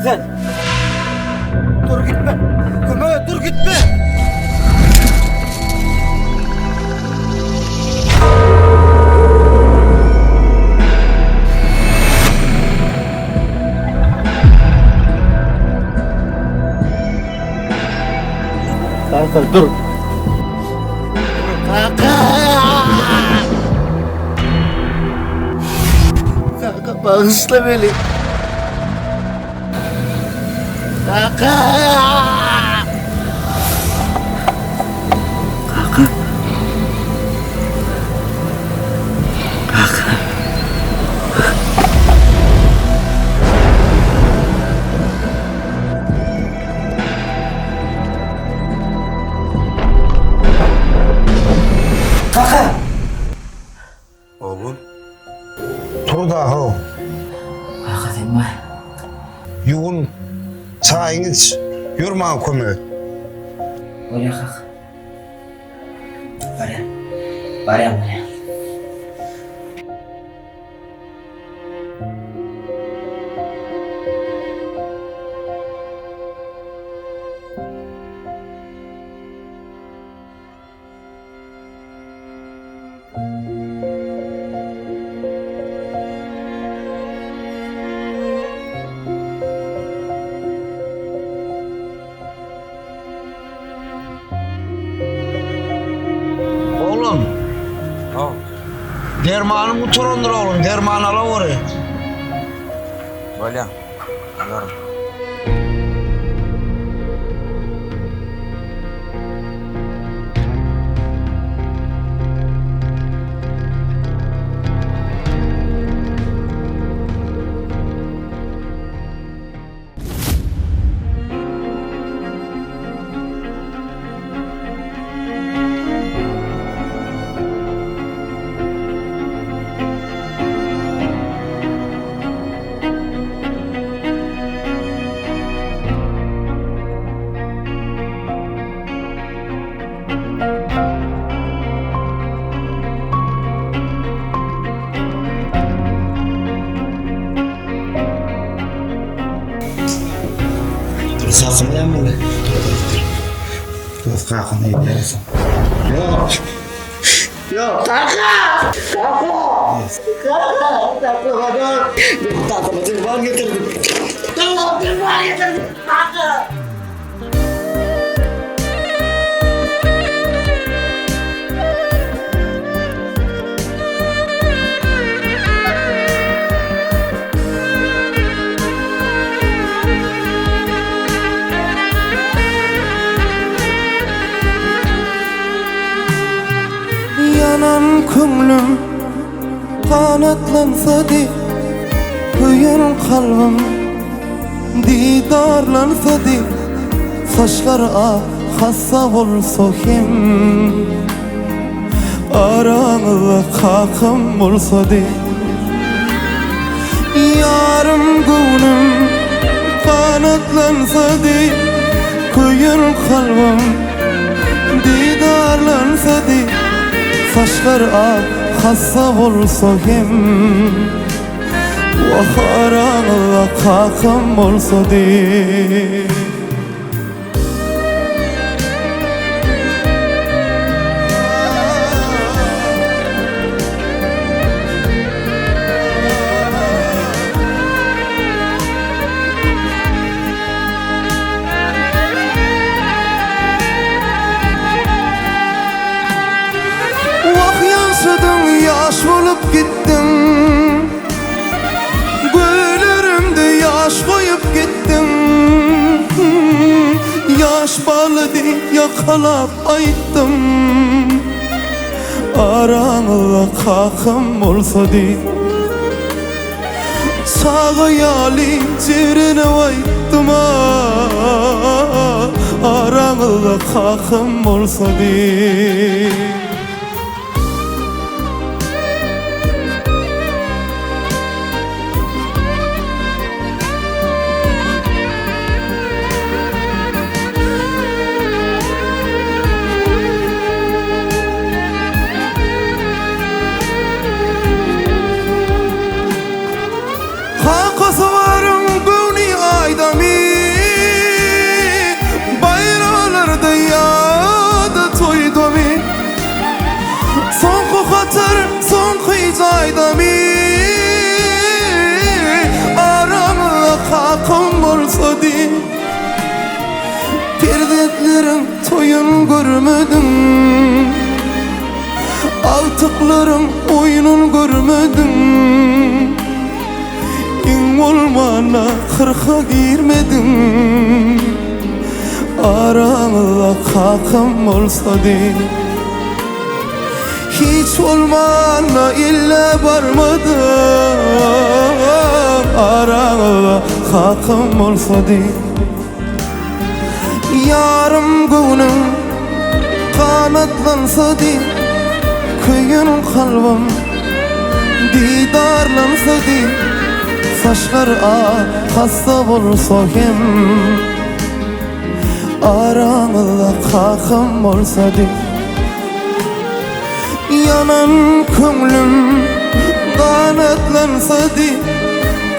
sen? Dur gitme. Köme dur gitme. Kanka dur. Kanka. Kanka bağışla beni. Kanka. Kanka. Kanka. Kanka. Oğlum. Turda ho. Kanka sen var. Yugun çayın iç. Yurma kömü. Oraya kalk. Var ya. Var ya buraya. Oğlum. Ha. Dermanı motorundur oğlum. Derman ala oraya. Böyle. Anlarım. Sakınlayan mı? Dur kalkın iyi dersin. Yok. Yok. Kanka! Kanka! Ben tatlımı tırpan getirdim. Tamam tırpan getirdim. Kanka! Yanan köngülüm kanatlansa di, köyün kalbim didarlansa di, saçlar hassa bolsa kim, aranızda kakım bolsa di. Yarım gönlüm kanatlansa di, köyün kalbim didarlansa di, saçlar hassa bolsa kim, vah aranızda kakım bolsa di. Yaş bolup gittim, gözlerimde yaş koyup gittim. Yaş balıdı yakalap ayttım, aranızda kakım bolsa di. Sağ yali cirine ayttım, aranızda kakım bolsa di. Kakası varım gönlü ayda Lezzetlerin toyun görmedim, altıkların oyunun görmedim. İn olmana kırka girmedim, aramızda kakım olsa değil. Hiç olmana illa barmadım, aramızda kakım olsa değil. Yarım günüm kanatlansa değil, köyün kalbim didarlansa değil. Saçlar hasta olsa hem, aramızda kakım olsa değil. Yanan köngülüm kanatlansa değil,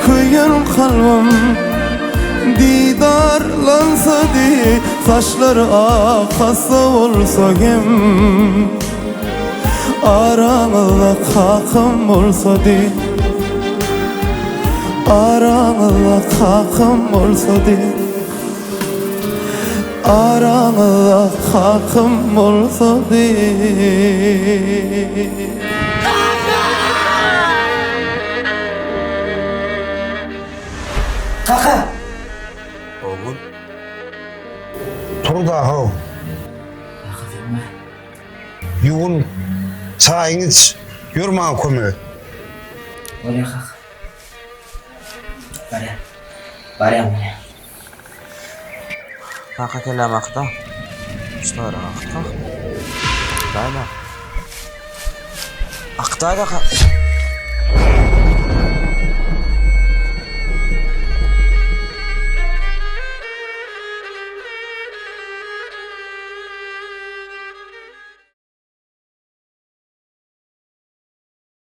köyün kalbim didarlansa değil. Saçları hasta olsa hem, aramızda kakım olsa değil. Aramızda kakım olsa değil. Aramızda kakım olsa değil. Kaka. Oğul. Tur da hav. Yuğun çayınız yorma kömür. Oraya kalk. Baraya mı? Kaka kelamakta. Ustara akta. Dayla. Akta da